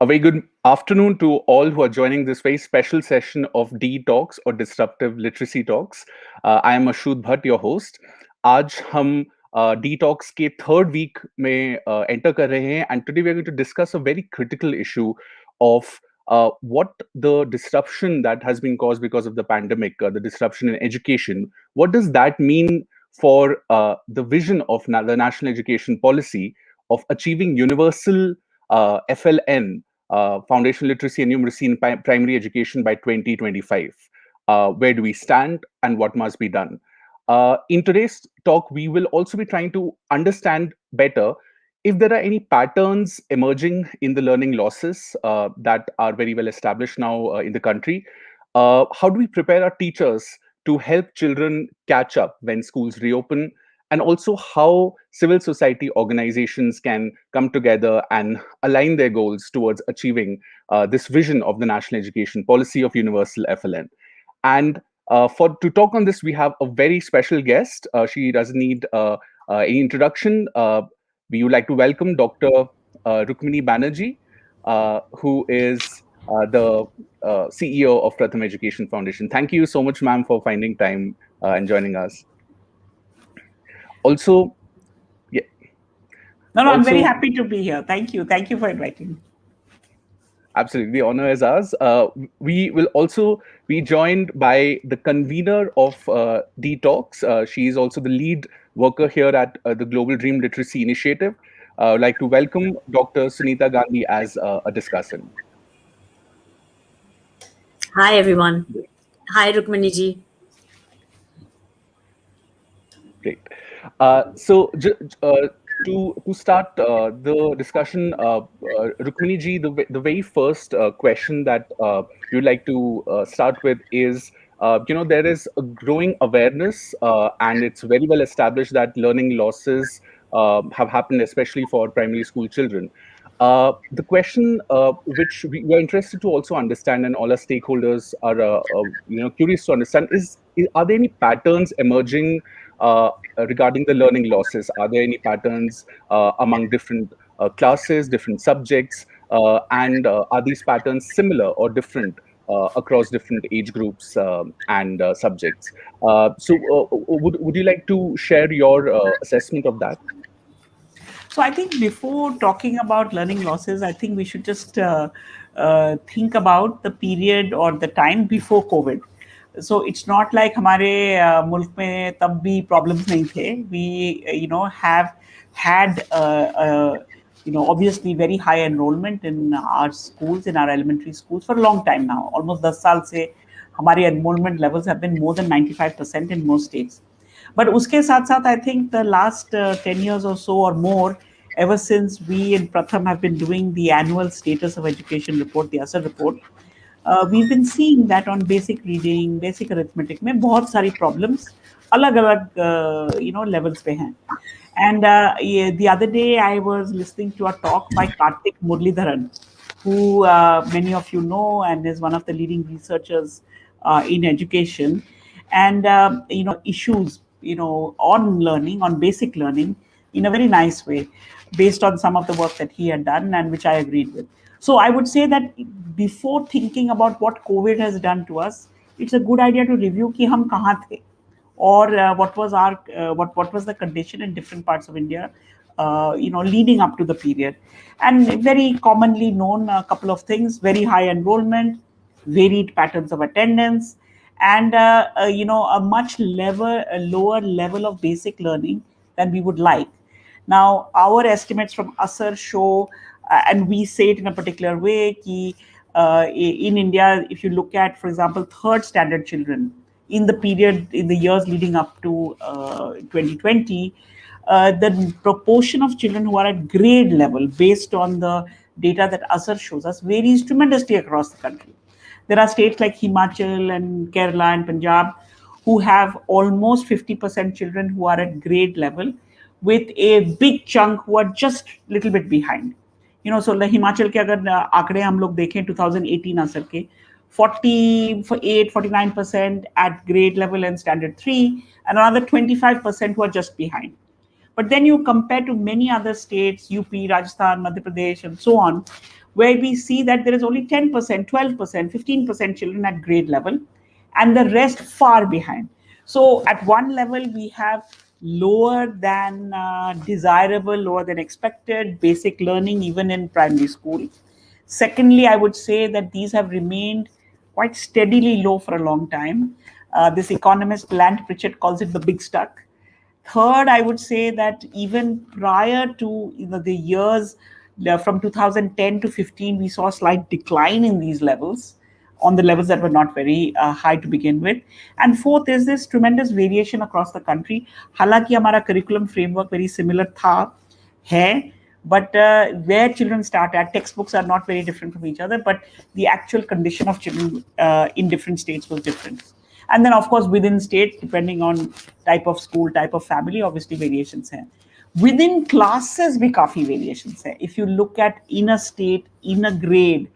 A very good afternoon to all who are joining this very special session of D Talks or Disruptive Literacy Talks. I am Ashut Bhatt, your host. आज हम D Talks के third week में enter कर रहे हैं, and today we are going to discuss a very critical issue of what the disruption that has been caused because of the pandemic, the disruption in education, what does that mean for the vision of the National Education Policy of achieving universal FLN, foundational literacy and numeracy in primary education by 2025. Where do we stand and what must be done? In today's talk, we will also be trying to understand better if there are any patterns emerging in the learning losses that are very well established now in the country. How do we prepare our teachers to help children catch up when schools reopen? And also how civil society organizations can come together and align their goals towards achieving this vision of the National Education Policy of Universal FLN. And to talk on this, we have a very special guest. She doesn't need any introduction. We would like to welcome Dr. Rukmini Banerjee, who is the CEO of Pratham Education Foundation. Thank you so much, ma'am, for finding time and joining us. Also, yeah. No, I'm very happy to be here. Thank you. Thank you for inviting me. Absolutely, the honor is ours. We will also be joined by the convener of Detox. She is also the lead worker here at the Global Dream Literacy Initiative. I'd like to welcome Dr. Sunita Gandhi as a discussant. Hi, everyone. Hi, Rukmini ji. Great. So to start the discussion, Rukmini ji, the very first question that you'd like to start with is, there is a growing awareness and it's very well established that learning losses have happened, especially for primary school children. The question which we are interested to also understand, and all our stakeholders are curious to understand, is are there any patterns emerging regarding the learning losses? Are there any patterns among different classes, different subjects, and are these patterns similar or different across different age groups and subjects? Would you like to share your assessment of that? So I think before talking about learning losses, I think we should just think about the period or the time before COVID. So it's not like हमारे मुल्क में तब भी problems नहीं थे. We have had obviously very high enrollment in our schools, in our elementary schools for a long time now. Almost 10 साल से हमारे enrollment levels have been more than 95% in most states. But uske saath saath, I think the last 10 years or so or more, ever since we in Pratham have been doing the annual status of education report, the ASER report, we've been seeing that on basic reading, basic arithmetic, में बहुत सारी problems अलग-अलग levels पे हैं. And the other day I was listening to a talk by Karthik Muralidharan, who many of you know and is one of the leading researchers in education, and issues on learning, on basic learning, in a very nice way, based on some of the work that he had done and which I agreed with. So I would say that before thinking about what COVID has done to us, it's a good idea to review कि हम कहाँ थे, or what was the condition in different parts of India, leading up to the period. And very commonly known a couple of things: very high enrollment, varied patterns of attendance, and a much lower level of basic learning than we would like. Now, our estimates from ASER show, and we say it in a particular way, कि in India, if you look at, for example, third standard children in the period, in the years leading up to 2020, the proportion of children who are at grade level, based on the data that ASER shows us, varies tremendously across the country. There are states like Himachal and Kerala and Punjab who have almost 50% children who are at grade level, with a big chunk who are just a little bit behind. So the Himachal के अगर आंकड़े हम लोग देखें 2018 ASER के, 49% at grade level and standard 3, and another 25% who are just behind. But then you compare to many other states, UP, Rajasthan, Madhya Pradesh, and so on, where we see that there is only 10%, 12%, 15% children at grade level, and the rest far behind. So at one level, we have lower than desirable, lower than expected basic learning, even in primary school. Secondly, I would say that these have remained quite steadily low for a long time. This economist, Lant Pritchett, calls it the big stuck. Third, I would say that even prior to the years from 2010 to 15, we saw a slight decline in these levels on the levels that were not very high to begin with. And fourth is this tremendous variation across the country. हालांकि हमारा curriculum framework very similar था है, but where children start at, textbooks are not very different from each other, but the actual condition of children in different states was different. And then, of course, within states, depending on type of school, type of family, obviously variations हैं. Within classes भी काफी variations हैं. If you look at in a state, in a grade,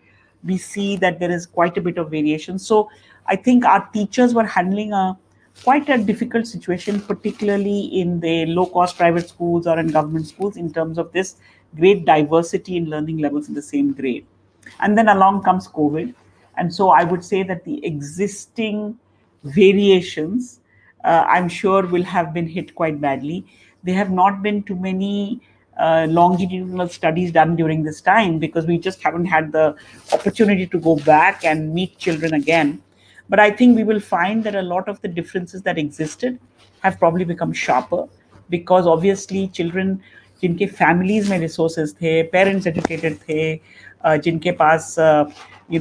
we see that there is quite a bit of variation. So I think our teachers were handling quite a difficult situation, particularly in the low-cost private schools or in government schools, in terms of this great diversity in learning levels in the same grade. And then along comes COVID. And so I would say that the existing variations, I'm sure, will have been hit quite badly. There have not been too many longitudinal studies done during this time because we just haven't had the opportunity to go back and meet children again. But I think we will find that a lot of the differences that existed have probably become sharper because obviously children जिनके families में resources थे, parents educated थे, जिनके पास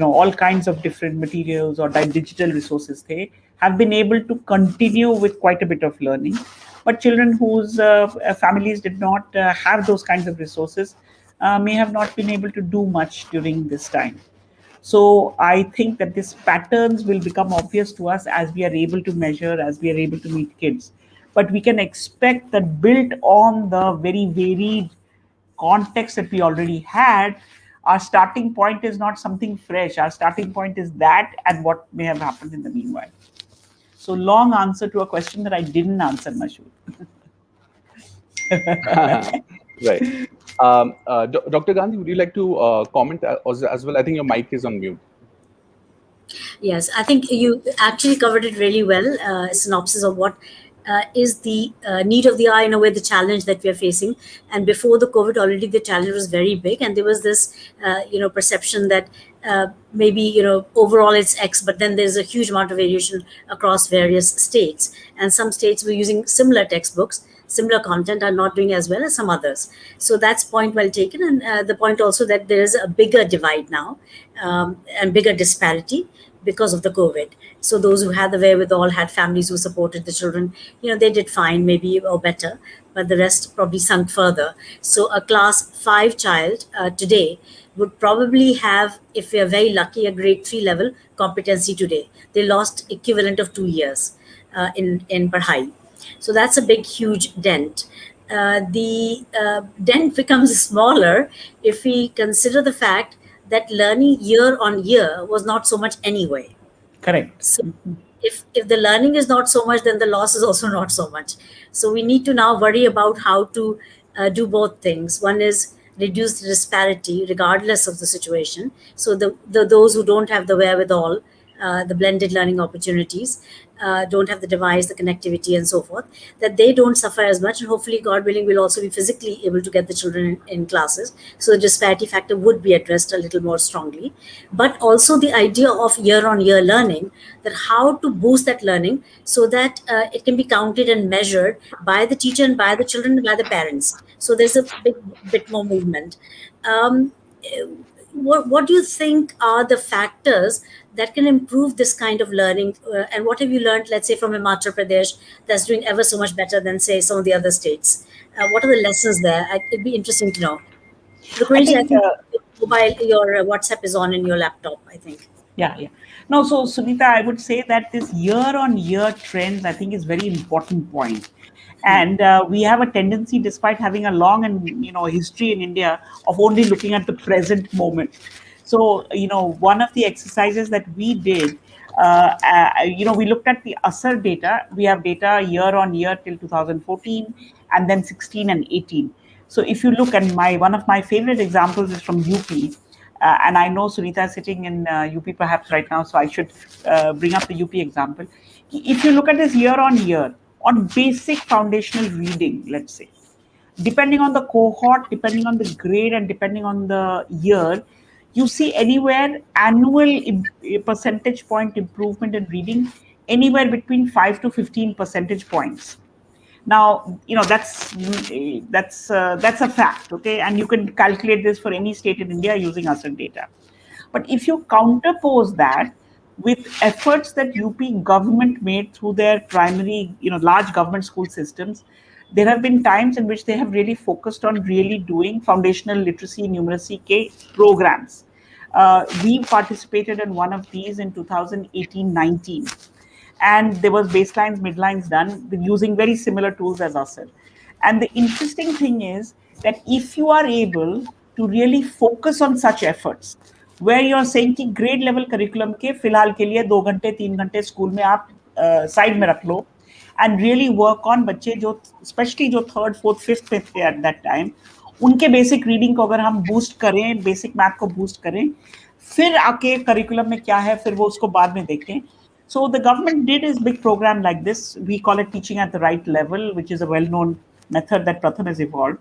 all kinds of different materials or digital resources थे, have been able to continue with quite a bit of learning. But children whose families did not have those kinds of resources may have not been able to do much during this time. So I think that these patterns will become obvious to us as we are able to measure, as we are able to meet kids. But we can expect that built on the very varied context that we already had, our starting point is not something fresh. Our starting point is that and what may have happened in the meanwhile. So long answer to a question that I didn't answer, Mashood. Right. Dr. Gandhi, would you like to comment as well? I think your mic is on mute. Yes, I think you actually covered it really well. A synopsis of what is the need of the hour, in a way, the challenge that we are facing. And before the COVID, already the challenge was very big, and there was this, perception that maybe overall it's X, but then there's a huge amount of variation across various states, and some states were using similar textbooks. Similar content are not doing as well as some others. So that's point well taken. And the point also that there is a bigger divide now and bigger disparity because of the COVID. So those who had the wherewithal, had families who supported the children, they did fine, maybe, or better, but the rest probably sunk further. So a class 5 child today would probably have, if we are very lucky, a grade 3 level competency today. They lost equivalent of 2 years in Padhai. So that's a big, huge dent. The dent becomes smaller if we consider the fact that learning year on year was not so much anyway. Correct. So if the learning is not so much, then the loss is also not so much. So we need to now worry about how to do both things. One is reduce the disparity regardless of the situation. So those who don't have the wherewithal, the blended learning opportunities, don't have the device, the connectivity, and so forth, that they don't suffer as much. And hopefully, God willing, we'll also be physically able to get the children in classes. So the disparity factor would be addressed a little more strongly. But also the idea of year-on-year learning, that how to boost that learning so that it can be counted and measured by the teacher and by the children and by the parents. So there's a bit more movement. What do you think are the factors that can improve this kind of learning? And what have you learned, let's say, from Himachal Pradesh, that's doing ever so much better than, say, some of the other states? What are the lessons there? It'd be interesting to know. Rukmini, I think your WhatsApp is on in your laptop, I think. Yeah. No, so Sunita, I would say that this year-on-year trends, I think, is very important point. And we have a tendency, despite having a long and history in India, of only looking at the present moment. So one of the exercises that we did We looked at the ASER data. We have data year on year till 2014, and then 16 and 18. So if you look at one of my favorite examples is from UP. And I know Sunita is sitting in UP perhaps right now, so I should bring up the UP example. If you look at this year on basic foundational reading, let's say, depending on the cohort, depending on the grade, and depending on the year, you see anywhere annual percentage point improvement in reading, anywhere between 5 to 15 percentage points. Now, that's a fact, okay, and you can calculate this for any state in India using ASER data. But if you counterpose that with efforts that UP government made through their primary, large government school systems, there have been times in which they have really focused on really doing foundational literacy numeracy programs. We participated in one of these in 2018-19, and there was baselines, midlines done using very similar tools as ASER. And the interesting thing is that if you are able to really focus on such efforts, where you're saying कि grade level curriculum के फिलहाल के लिए 2 घंटे 3 घंटे school में आप side में रख लो, and really work on बच्चे जो especially जो third, fourth, fifth में थे at that time, उनके बेसिक रीडिंग को अगर हम बूस्ट करें, बेसिक मैथ को बूस्ट करें, फिर आके करिकुलम में क्या है फिर वो उसको बाद में देखें. So the government did his big program like this. We call it teaching at the right level, which is a well-known method that Pratham has evolved.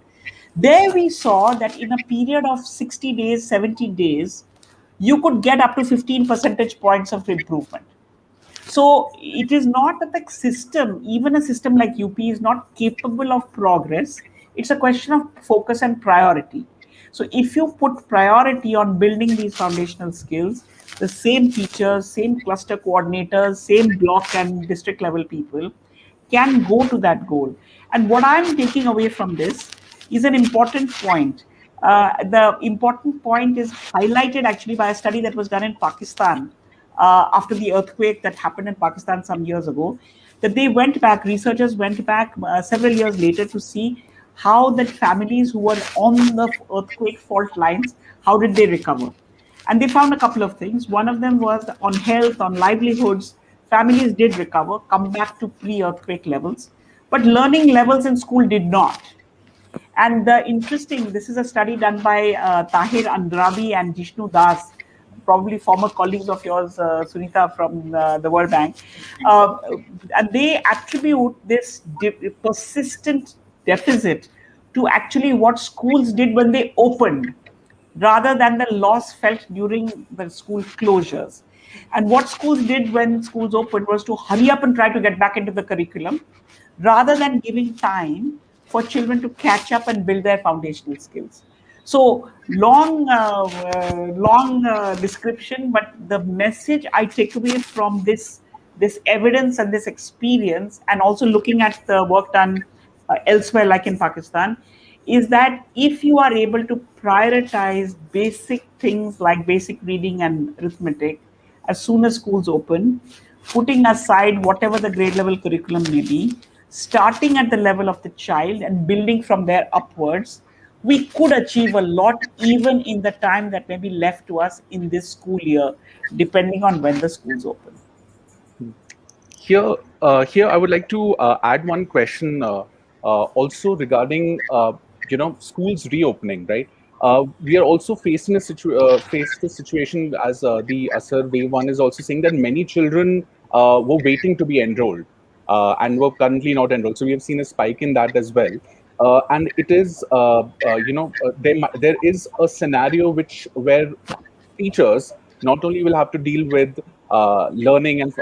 There we saw that in a period of 60 days, 70 days, you could get up to 15 percentage points of improvement. So it is not that the system, even a system like UP, is not capable of progress. It's a question of focus and priority. So if you put priority on building these foundational skills, the same teachers, same cluster coordinators, same block and district level people can go to that goal. And what I'm taking away from this is an important point. The important point is highlighted actually by a study that was done in Pakistan after the earthquake that happened in Pakistan some years ago, that they went back, researchers went back several years later to see how the families who were on the earthquake fault lines, how did they recover? And they found a couple of things. One of them was on health, on livelihoods, families did recover, come back to pre-earthquake levels, but learning levels in school did not. And this is a study done by Tahir Andrabi and Jishnu Das, probably former colleagues of yours, Sunita, from the World Bank. And they attribute this persistent deficit to actually what schools did when they opened, rather than the loss felt during the school closures. And what schools did when schools opened was to hurry up and try to get back into the curriculum, rather than giving time for children to catch up and build their foundational skills. So long description, but the message I take away from this evidence and this experience, and also looking at the work done elsewhere, like in Pakistan, is that if you are able to prioritize basic things like basic reading and arithmetic as soon as schools open, putting aside whatever the grade level curriculum may be, starting at the level of the child and building from there upwards, we could achieve a lot even in the time that may be left to us in this school year, depending on when the schools open. Here, I would like to add one question also regarding schools reopening. Right, we are also facing a situation as the ASER Wave 1 is also saying that many children were waiting to be enrolled and were currently not enrolled. So we have seen a spike in that as well. And it is, there is a scenario where teachers not only will have to deal with learning and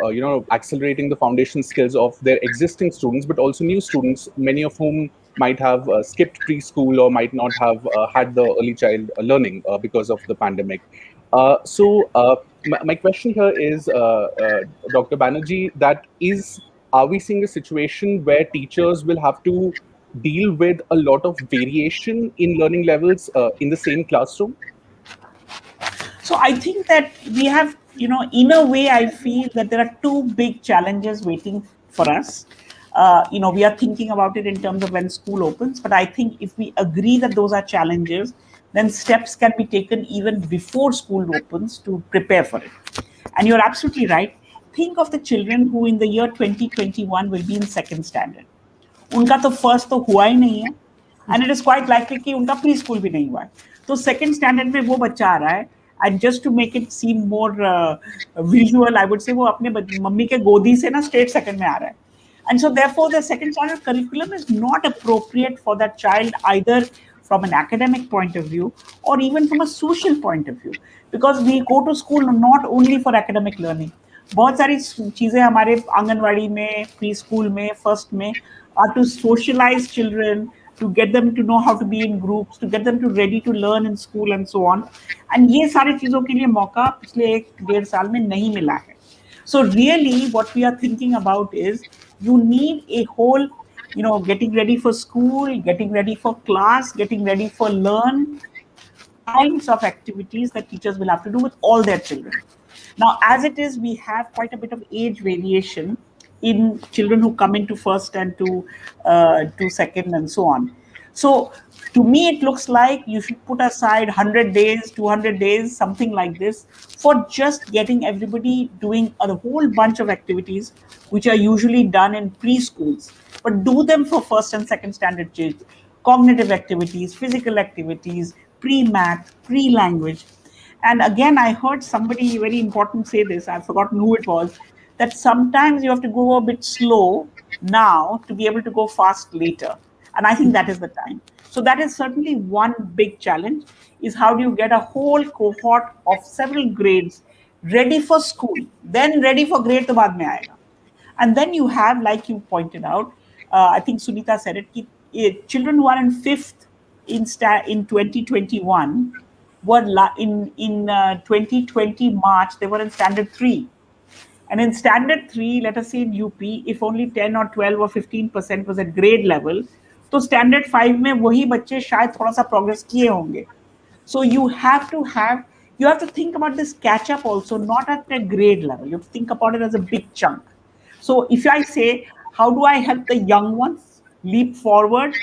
accelerating the foundation skills of their existing students, but also new students, many of whom might have skipped preschool or might not have had the early child learning because of the pandemic. My question here is, Dr. Banerjee, are we seeing a situation where teachers will have to deal with a lot of variation in learning levels in the same classroom? So I think that we have, in a way, I feel that there are two big challenges waiting for us. We are thinking about it in terms of when school opens, but I think if we agree that those are challenges, then steps can be taken even before school opens to prepare for it. And you're absolutely right. think of the children who in the year 2021 will be in second standard. उनका तो first तो हुआ ही नहीं है, and it is quite likely कि उनका pre school भी नहीं हुआ है. तो सेकंड स्टैंडर्ड में वो बच्चा आ रहा है, and just to make it seem more visual, I would say वो अपने मम्मी के गोदी से ना स्ट्रेट सेकंड में आ रहा है. And so therefore the second standard curriculum is not appropriate for that child, either from an academic point of view or even from a social point of view, because we go to school not only for academic learning. बहुत सारी चीजें हमारे आंगनवाड़ी में, pre school में, first में are to socialize children, to get them to know how to be in groups, to get them to ready to learn in school and so on. And ये सारी चीजों के लिए मौका पिछले 1-1.5 साल में नहीं मिला है. So really what we are thinking about is you need a whole, getting ready for school, getting ready for class, getting ready for learn kinds of activities that teachers will have to do with all their children. Now, as it is, we have quite a bit of age variation in children who come into first and to second and so on. So to me, it looks like you should put aside 100 days, 200 days, something like this, for just getting everybody doing a whole bunch of activities which are usually done in preschools, but do them for first and second standard kids. Cognitive activities, physical activities, pre-math, pre-language. And again, I heard somebody very important say this, I've forgotten who it was, that sometimes you have to go a bit slow now to be able to go fast later. And I think that is the time. So that is certainly one big challenge, is how do you get a whole cohort of several grades ready for school, then ready for grade to baad mein aayega. And then you have, like you pointed out, I think Sunita said it, children who are in fifth in 2021 were in 2020 March, they were in standard 3. And in standard 3, let us say in UP, if only 10 or 12 or 15% was at grade level, तो standard 5 में वही बच्चे शायद थोड़ा सा progress किए होंगे. So you have to think about this catch up also, not at a grade level. You have to think about it as a big chunk. So if I say, how do I help the young ones leap forward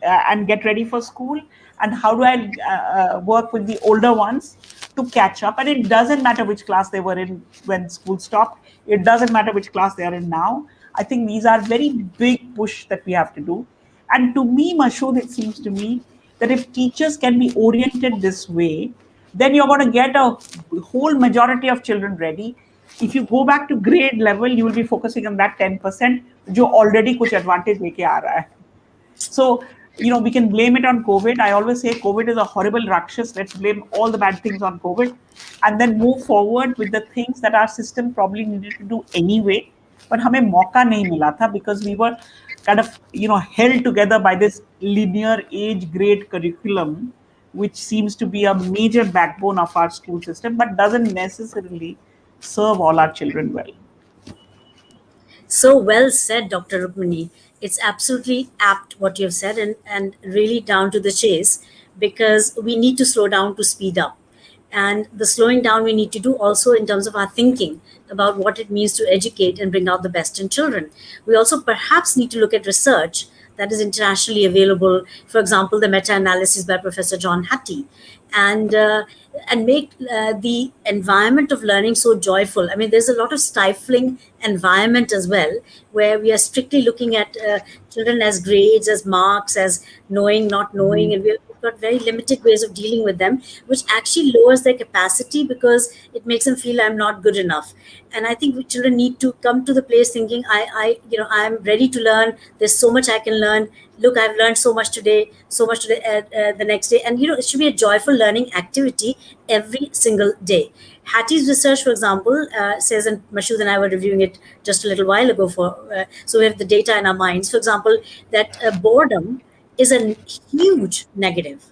and get ready for school? And how do I work with the older ones to catch up? And it doesn't matter which class they were in when school stopped. It doesn't matter which class they are in now. I think these are very big push that we have to do. And to me, Mashood, it seems to me that if teachers can be oriented this way, then you're going to get a whole majority of children ready. If you go back to grade level, you will be focusing on that 10%, जो already कुछ advantage लेके आ रहा है. So, we can blame it on COVID. I always say COVID is a horrible rakshas. Let's blame all the bad things on COVID and then move forward with the things that our system probably needed to do anyway. But हमें मौका नहीं मिला था because we were kind of, held together by this linear age grade curriculum, which seems to be a major backbone of our school system, but doesn't necessarily serve all our children well. So well said, Dr. Rukmini. It's absolutely apt what you've said, and really down to the chase, because we need to slow down to speed up. And the slowing down we need to do also in terms of our thinking about what it means to educate and bring out the best in children. We also perhaps need to look at research that is internationally available. For example, the meta-analysis by Professor John Hattie, and make the environment of learning so joyful. I mean, there's a lot of stifling environment as well, where we are strictly looking at children as grades, as marks, as knowing, not knowing, and we've got very limited ways of dealing with them, which actually lowers their capacity because it makes them feel I'm not good enough. And I think children need to come to the place thinking, I'm ready to learn. There's so much I can learn. Look, I've learned so much today, the next day. And, it should be a joyful learning activity every single day. Hattie's research, for example, says, and Mashood and I were reviewing it just a little while ago, so we have the data in our minds, for example, that boredom is a huge negative,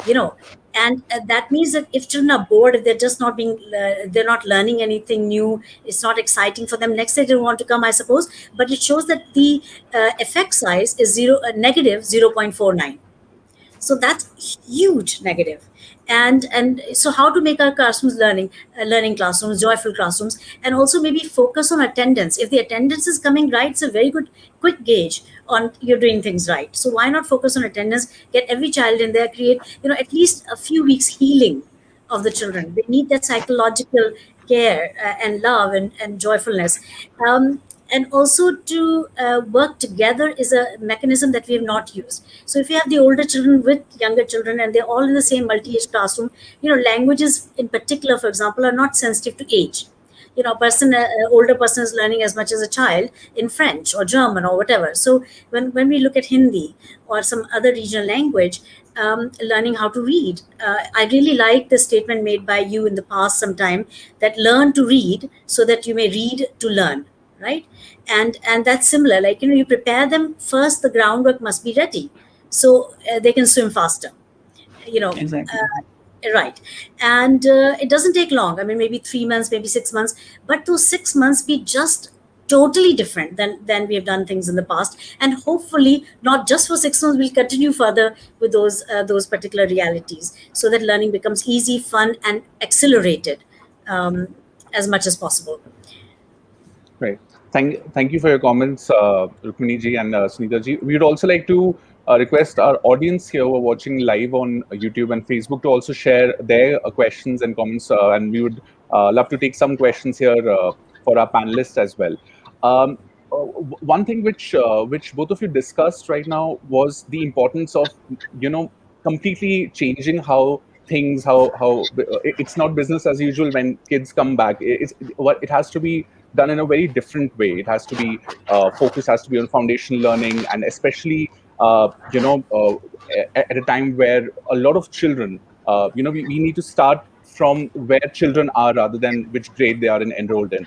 and that means that if children are bored, if they're just not they're not learning anything new, it's not exciting for them, next day they don't want to come, I suppose. But it shows that the effect size is negative 0.49. So that's huge negative. And so how to make our classrooms learning classrooms, joyful classrooms, and also maybe focus on attendance. If the attendance is coming right, it's a very good quick gauge on you're doing things right. So why not focus on attendance, get every child in there, create at least a few weeks healing of the children. They need that psychological care and love and joyfulness. And also to work together is a mechanism that we have not used. So if you have the older children with younger children and they're all in the same multi-age classroom, languages in particular, for example, are not sensitive to age. A person, older person is learning as much as a child in French or German or whatever. So when we look at Hindi or some other regional language, learning how to read, I really like the statement made by you in the past sometime, that learn to read so that you may read to learn, right? And that's similar, like, you prepare them first, the groundwork must be ready, so they can swim faster, you know Exactly. right. And it doesn't take long. I mean, maybe 3 months, maybe 6 months, but those 6 months be just totally different than we have done things in the past. And hopefully not just for 6 months, we'll continue further with those particular realities, so that learning becomes easy, fun, and accelerated, um, as much as possible. Right. Thank you for your comments, Rukmini ji and Sunita ji. We would also like to request our audience here who are watching live on YouTube and Facebook to also share their questions and comments, and we would love to take some questions here for our panelists as well. Um, One thing which both of you discussed right now was the importance of, you know completely changing how things how it's not business as usual when kids come back. It has to be done in a very different way. It has to be focus has to be on foundation learning, and especially at a time where a lot of children, we need to start from where children are rather than which grade they are enrolled in.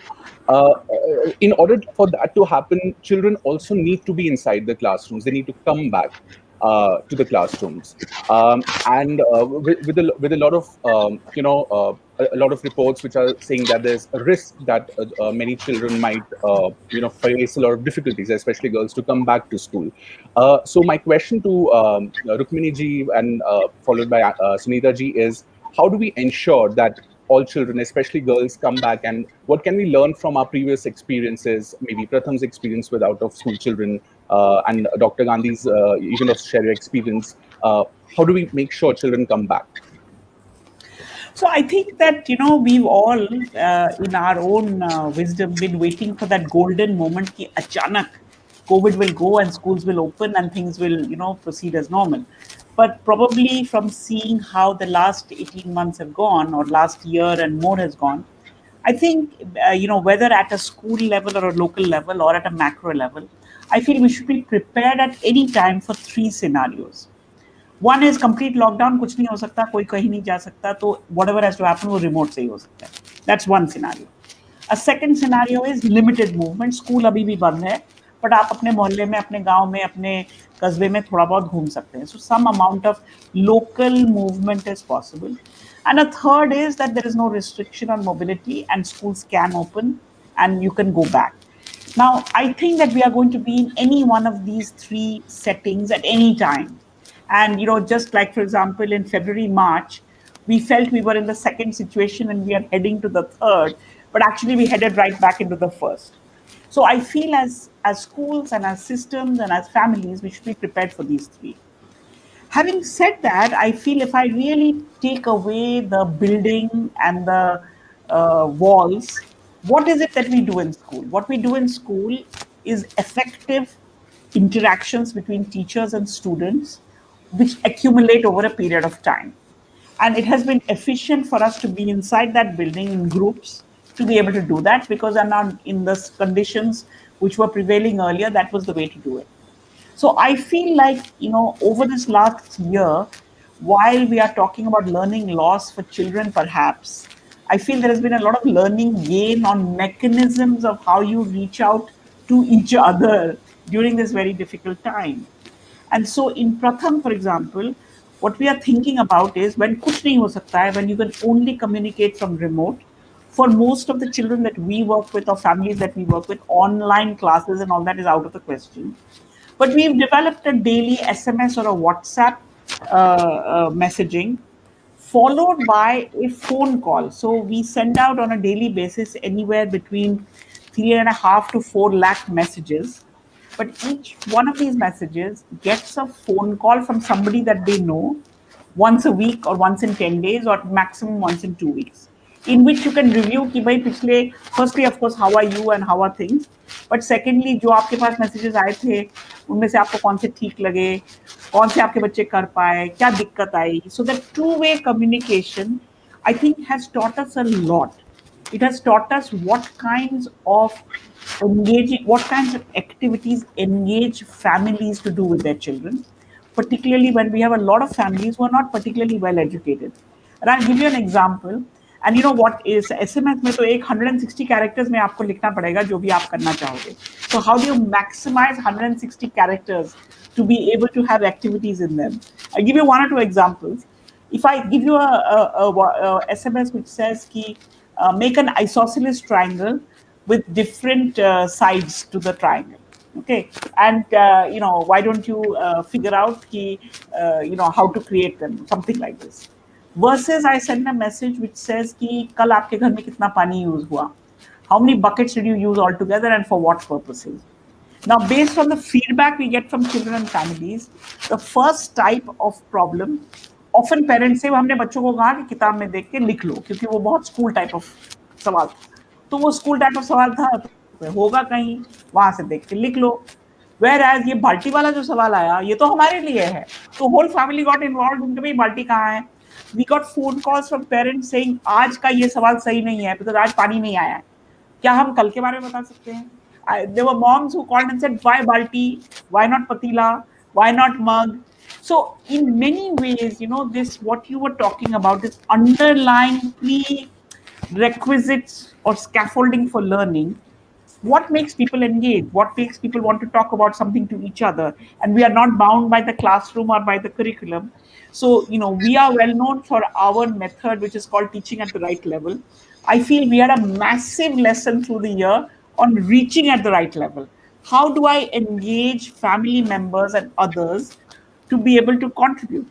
In order for that to happen, children also need to be inside the classrooms. They need to come back to the classrooms, and with a lot of a lot of reports which are saying that there's a risk that many children might face a lot of difficulties, especially girls, to come back to school. So my question to Rukmini ji and followed by Sunita ji is, how do we ensure that all children, especially girls, come back, and what can we learn from our previous experiences, maybe Pratham's experience with out of school children, and Dr. Gandhi's, you can also share your experience. How do we make sure children come back? So I think that we've all, in our own wisdom, been waiting for that golden moment. Ki achanak, COVID will go and schools will open and things will proceed as normal. But probably from seeing how the last 18 months have gone, or last year and more has gone, I think whether at a school level or a local level or at a macro level, I feel we should be prepared at any time for three scenarios. One is complete lockdown, कुछ नहीं हो सकता, कोई कहीं नहीं जा सकता, तो whatever has to happen वो remote से ही हो सकता है. That's one scenario. A second scenario is limited movement. School अभी भी बंद है, but आप अपने मोहल्ले में, अपने गांव में, अपने कस्बे में थोड़ा बहुत घूम सकते हैं. So some amount of local movement is possible. And a third is that there is no restriction on mobility and schools can open and you can go back. Now, I think that we are going to be in any one of these three settings at any time. And, just like, for example, in February, March, we felt we were in the second situation and we are heading to the third, but actually we headed right back into the first. So I feel as schools and as systems and as families, we should be prepared for these three. Having said that, I feel if I really take away the building and the walls, what is it that we do in school? What we do in school is effective interactions between teachers and students, which accumulate over a period of time. And it has been efficient for us to be inside that building in groups to be able to do that, because in the conditions which were prevailing earlier, that was the way to do it. So I feel like, over this last year, while we are talking about learning loss for children, perhaps, I feel there has been a lot of learning gain on mechanisms of how you reach out to each other during this very difficult time. And so in Pratham, for example, what we are thinking about is when kuch nahi ho sakta hai, when you can only communicate from remote, for most of the children that we work with or families that we work with, online classes and all that is out of the question. But we've developed a daily SMS or a WhatsApp messaging followed by a phone call. So we send out on a daily basis anywhere between 3.5 to 4 lakh messages. But each one of these messages gets a phone call from somebody that they know once a week or once in 10 days or maximum once in 2 weeks. in which you can review कि भाई पिछले, firstly of course how are you and how are things, but secondly जो आपके पास messages आए थे उनमें से आपको कौन से ठीक लगे, कौन से आपके बच्चे कर पाए, क्या दिक्कत आई. So that two-way communication I think has taught us a lot. It has taught us what kinds of what kinds of activities engage families to do with their children, particularly when we have a lot of families who are not particularly well educated. And I'll give you an example. And you know what is SMS में तो एक 160 characters में आपको लिखना पड़ेगा जो भी आप करना चाहोगे. So how do you maximize 160 characters to be able to have activities in them? I'll give you one or two examples. If I give you a SMS which says ki, make an isosceles triangle with different sides to the triangle, okay, and why don't you figure out ki, how to create them, something like this. Versus I send a message which says ki kal aapke ghar mein kitna pani use hua, how many buckets did you use altogether and for what purposes. Now, based on the feedback we get from children and families, the first type of problem, often parents say, हमने बच्चों को कहा कि किताब में देख के लिख लो, क्योंकि वो बहुत स्कूल टाइप ऑफ सवाल था. तो वो स्कूल टाइप ऑफ सवाल था, तो होगा कहीं, वहां से देख के लिख लो. Whereas ये बाल्टी वाला जो सवाल आया, ये तो हमारे लिए है. तो whole family got involved उनके भाई बाल्टी कहाँ है. We got phone calls from parents saying आज का ये सवाल सही नहीं है, because आज पानी नहीं आया है. क्या हम कल के बारे में बता सकते हैं? There were moms who called and said, why balti? Why not patila? Why not mug? So in many ways, this, what you were talking about, this underlying prerequisites or scaffolding for learning, what makes people engage, what makes people want to talk about something to each other, and we are not bound by the classroom or by the curriculum. So, we are well known for our method, which is called teaching at the right level. I feel we had a massive lesson through the year on reaching at the right level. How do I engage family members and others to be able to contribute?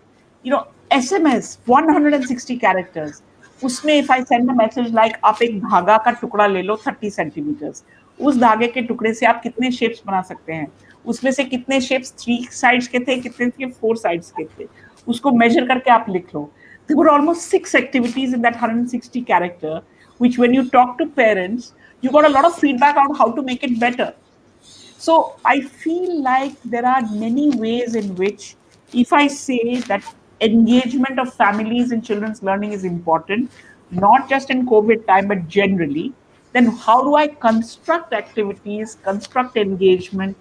SMS, 160 characters. उसमें if I send a message like आप एक धागा का टुकड़ा ले लो 30 centimetres, उस धागे के टुकड़े से आप कितने शेप्स बना सकते हैं, उसमें से कितने शेप्स 3 साइड्स के थे, कितने के 4 साइड्स के थे, उसको मेजर करके आप लिख लो. There were almost 6 activities in that 160 character, which when you talk to parents, you got a lot of feedback on how to make it better. So I feel like there are many ways in which, if I say that engagement of families in children's learning is important, not just in COVID time, but generally, then how do I construct activities, construct engagement,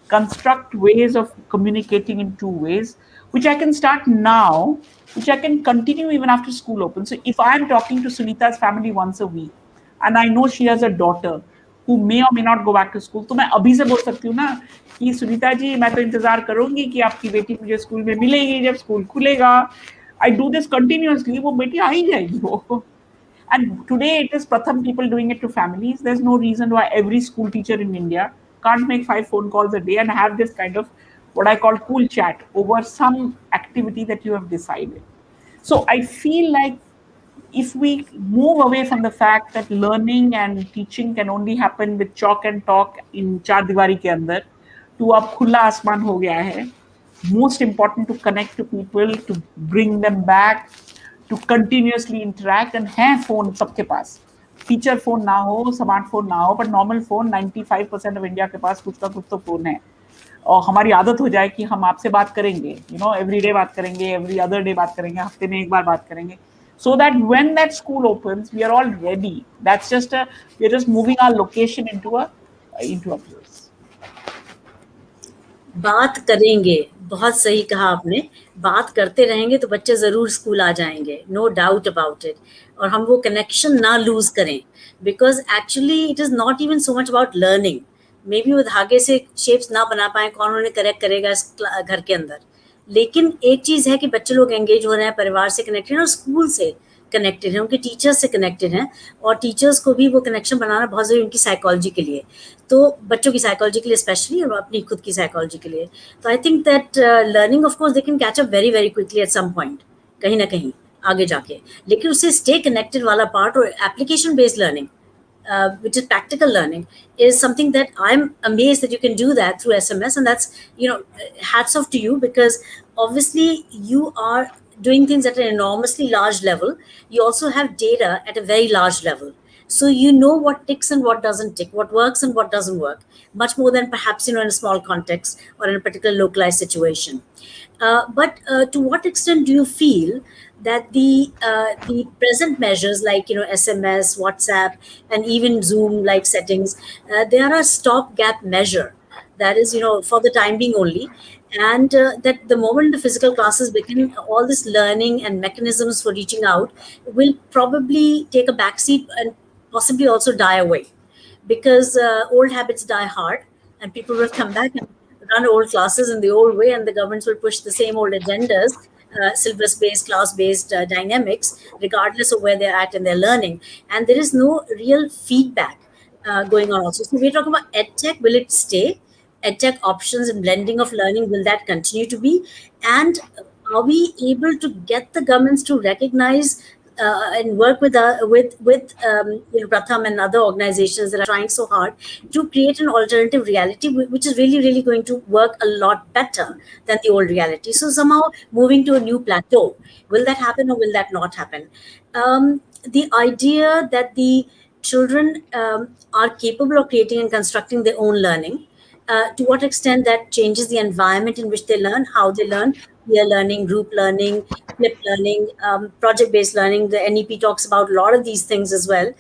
construct ways of communicating in two ways, which I can start now, which I can continue even after school opens. So if I'm talking to Sunita's family once a week, and I know she has a daughter who may or may not go back to school, तो मैं अभी से बोल सकती हूँ ना कि सुनीता जी मैं तो इंतजार करूंगी कि आपकी बेटी मुझे स्कूल में मिलेगी जब स्कूल खुलेगा. I do this continuously, वो बेटी आ ही जाएगी वो. And today it is Pratham people doing it to families. There's no reason why every school teacher in India can't make 5 phone calls a day and have this kind of what I call cool chat over some activity that you have decided. So I feel like if we move away from the fact that learning and teaching can only happen with chalk and talk in चार दीवारी के अंदर, to अब खुला आसमान हो गया है. Most important to connect to people, to bring them back, to continuously interact. And है phone सबके पास, फीचर फोन ना हो, स्मार्टफोन ना हो, पर नॉर्मल फोन 95% ऑफ इंडिया के पास कुछ ना कुछ तो फोन है. और हमारी आदत हो जाए कि हम आपसे बात करेंगे, एवरी डे बात करेंगे, एवरी अदर डे बात करेंगे, हफ्ते में एक बार बात करेंगे, so that when that school opens we are all ready. That's just we're just moving our location into a place. बात करेंगे, बहुत सही कहा आपने. बात करते रहेंगे तो बच्चे ज़रूर स्कूल आ जाएंगे, नो डाउट अबाउट इट. और हम वो कनेक्शन ना लूज करें, because actually it is not even so much about learning. May be वो धागे से शेप्स ना बना पाए, कौन उन्हें करेक्ट करेगा इस घर के अंदर. लेकिन एक चीज़ है कि बच्चे लोग एंगेज हो रहे हैं, परिवार से कनेक्टेड हैं और स्कूल से कनेक्टेड हैं, उनके टीचर्स से कनेक्टेड हैं, और टीचर्स को भी वो कनेक्शन बनाना बहुत ज़रूरी उनकी साइकोलॉजी के लिए, तो बच्चों की साइकोलॉजी के लिए स्पेशली, और अपनी खुद की साइकोलॉजी के लिए. तो I think that learning of course they can catch up very very quickly at some point, कहीं ना कहीं आगे जाके. लेकिन उससे स्टे कनेक्टेड वाला पार्ट और application based learning, which is practical learning, is something that I'm amazed that you can do that through SMS, and that's, hats off to you, because obviously you are doing things at an enormously large level, you also have data at a very large level. So you know what ticks and what doesn't tick, what works and what doesn't work, much more than perhaps in a small context or in a particular localized situation. But to what extent do you feel that the present measures like SMS, WhatsApp, and even Zoom like settings, they are a stopgap measure that is for the time being only, and that the moment the physical classes begin, all this learning and mechanisms for reaching out will probably take a backseat and possibly also die away, because old habits die hard, and people will come back and run old classes in the old way, and the governments will push the same old agendas, syllabus based, class based dynamics, regardless of where they're at in their learning. And there is no real feedback going on also. So we're talking about edtech. Will it stay? EdTech options and blending of learning, will that continue to be? And are we able to get the governments to recognize and work with Pratham and other organizations that are trying so hard to create an alternative reality, which is really really going to work a lot better than the old reality? So somehow moving to a new plateau, will that happen or will that not happen? The idea that the children are capable of creating and constructing their own learning, to what extent that changes the environment in which they learn, how they learn, peer learning, group learning, flip learning, project-based learning. The NEP talks about a lot of these things as well,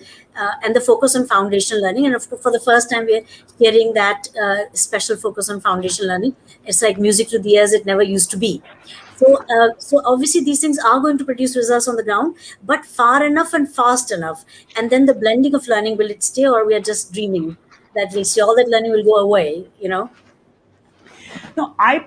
and the focus on foundational learning. And for the first time, we're hearing that special focus on foundational learning. It's like music to the ears; it never used to be. So obviously these things are going to produce results on the ground, but far enough and fast enough. And then the blending of learning, will it stay, or we are just dreaming that we'll see all that learning will go away? No, I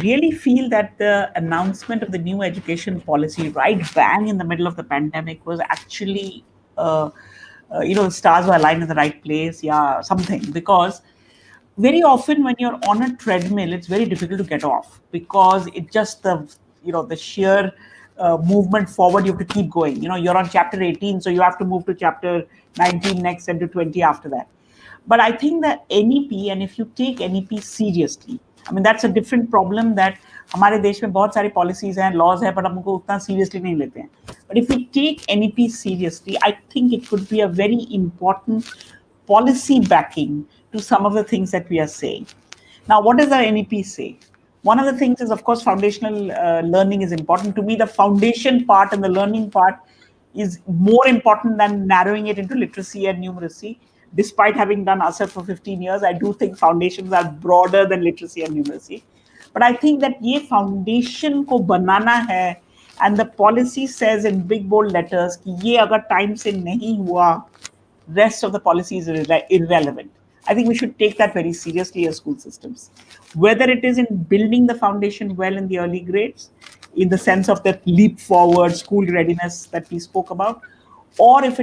really feel that the announcement of the new education policy, right bang in the middle of the pandemic, was actually, stars were aligned in the right place. Yeah, something. Because very often when you're on a treadmill, it's very difficult to get off, because it just the sheer movement forward, you have to keep going. You're on chapter 18, so you have to move to chapter 19 next, and to 20 after that. But I think that NEP, and if you take NEP seriously, I mean, that's a different problem, that हमारे देश में बहुत सारी policies हैं, laws हैं, but हम उनको उतना seriously नहीं लेते हैं. But if we take NEP seriously, I think it could be a very important policy backing to some of the things that we are saying. Now, what does the NEP say? One of the things is, of course, foundational learning is important. To me, the foundation part and the learning part is more important than narrowing it into literacy and numeracy. Despite having done ASER for 15 years, I do think foundations are broader than literacy and numeracy. But I think that ये foundation को बनाना है, and the policy says in big bold letters कि ये अगर time से नहीं हुआ, rest of the policy is irrelevant. I think we should take that very seriously as school systems. Whether it is in building the foundation well in the early grades, in the sense of that leap forward school readiness that we spoke about, or in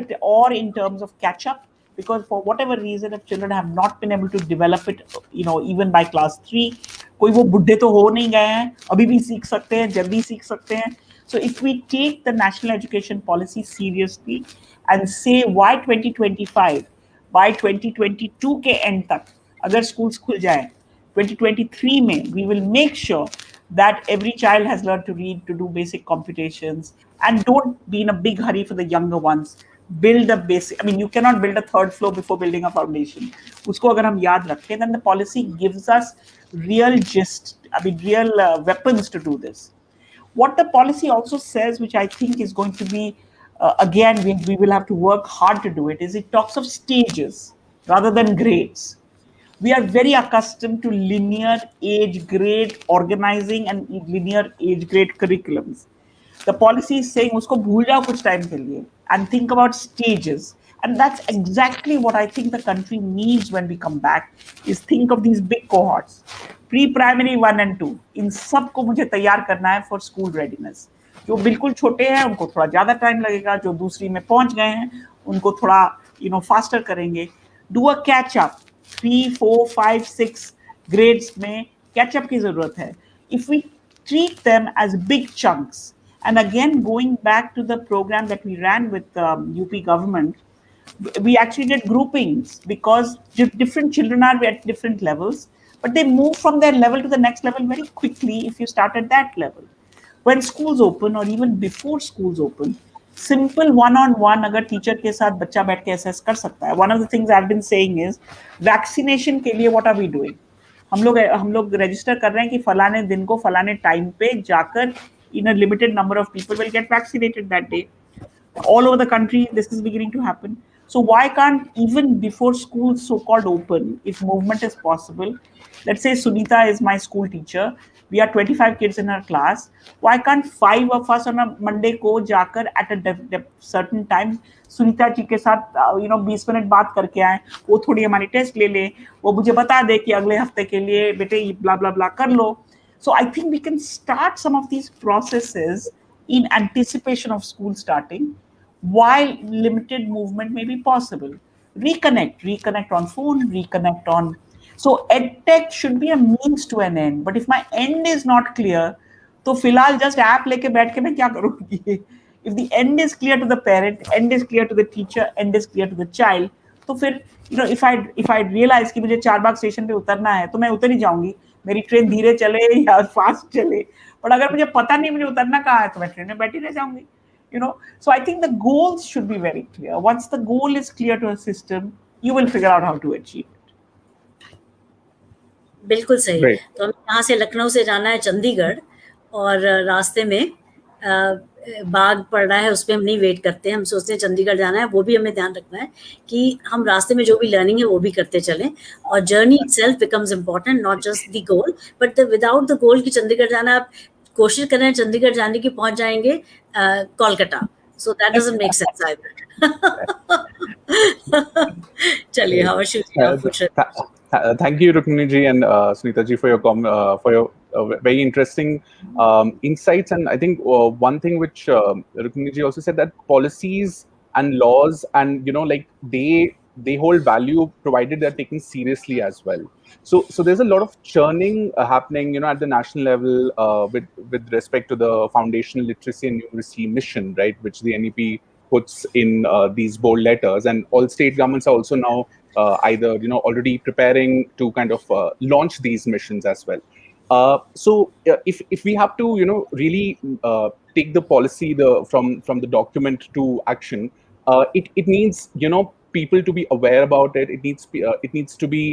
terms of catch up, because for whatever reason, if children have not been able to develop it, even by class 3, कोई वो बुढ़े तो हो नहीं गए हैं, अभी भी सीख सकते हैं, जल्दी सीख सकते हैं. So if we take the national education policy seriously and say why 2025, by 2022 के end तक अगर schools खुल जाए, 2023 में we will make sure that every child has learned to read, to do basic computations, and don't be in a big hurry for the younger ones. Build a basic, I mean, you cannot build a third floor before building a foundation. उसको अगर हम याद रखें, then the policy gives us real weapons to do this. What the policy also says, which I think is going to be, again, we will have to work hard to do it, is it talks of stages rather than grades. We are very accustomed to linear age grade organizing and linear age grade curriculums. The policy is saying usko bhul jao kuch time ke liye and think about stages. And that's exactly what I think the country needs when we come back, is think of these big cohorts. Pre-primary 1 and 2, इन सब को मुझे तैयार करना है for school readiness. जो बिल्कुल छोटे हैं उनको थोड़ा ज़्यादा टाइम लगेगा, जो दूसरी में पहुंच गए हैं उनको थोड़ा faster करेंगे. Do a catch up. 3, 4, 5, 6 grades में catch up की ज़रूरत है. If we treat them as big chunks, and again going back to the program that we ran with UP government, we actually did groupings because different children are at different levels, but they move from their level to the next level very quickly if you start at that level. when schools open or even before schools open, simple one-on-one अगर teacher के साथ बच्चा बैठ के assess कर सकता है. One of the things I've been saying is vaccination के लिए what are we doing? हम लोग रजिस्टर कर रहे हैं कि फलाने दिन को फलाने टाइम पे जाकर in a limited number of people will get vaccinated that day. All over the country this is beginning to happen. So why can't, even before schools so-called open, if movement is possible, let's say Sunita is my school teacher, we are 25 kids in her class, why can't 5 of us on a Monday को जाकर at a certain time Sunita ji के साथ 20 minute बात करके आए, वो थोड़ी हमारी टेस्ट ले ले, वो मुझे बता दे कि अगले हफ्ते के लिए बेटे ब्ला ब्ला ब्ला कर लो. So I think we can start some of these processes in anticipation of school starting, while limited movement may be possible. Reconnect on phone, reconnect on. So EdTech should be a means to an end. But if my end is not clear, तो फिलहाल just app लेके बैठ के मैं क्या करूँगी? If the end is clear to the parent, end is clear to the teacher, end is clear to the child, तो फिर if I realize कि मुझे चारबाग स्टेशन पे उतरना है, तो मैं उतर ही जाऊंगी. मेरी ट्रेन धीरे चले या फास्ट चले. But अगर मुझे पता नहीं मुझे उतरना कहाँ है, तो मैं ट्रेन में बैठी रह जाऊंगी. So I think the goals should be very clear. Once the goal is clear to a system, you will figure out how to achieve it. बिल्कुल सही. तो हमें यहाँ से लखनऊ से जाना है चंडीगढ़, और रास्ते में बाग पड़ रहा है, उस पर हम नहीं वेट करते हैं, हम सोचते हैं चंडीगढ़ जाना है. वो भी हमें ध्यान रखना है कि हम रास्ते में जो भी लर्निंग है वो भी करते चलें, और journey itself becomes important, not just the goal. But without the goal कि चंडीगढ़ जाना, आप कोशिश कर रहे हैं चंडीगढ़ जाने की, पहुंच जाएंगे Kolkata. So that doesn't make sense either. चलिए, how thank you, Rukmini ji and Sunita ji, for your very interesting insights. And I think one thing which Rukmini ji also said, that policies and laws and they hold value provided they're taken seriously as well. So there's a lot of churning happening, at the national level with respect to the foundational literacy and numeracy mission, right, which the NEP puts in these bold letters, and all state governments are also now either already preparing to kind of launch these missions as well. So if we have to really take the policy from the document to action, it needs people to be aware about it. It needs to be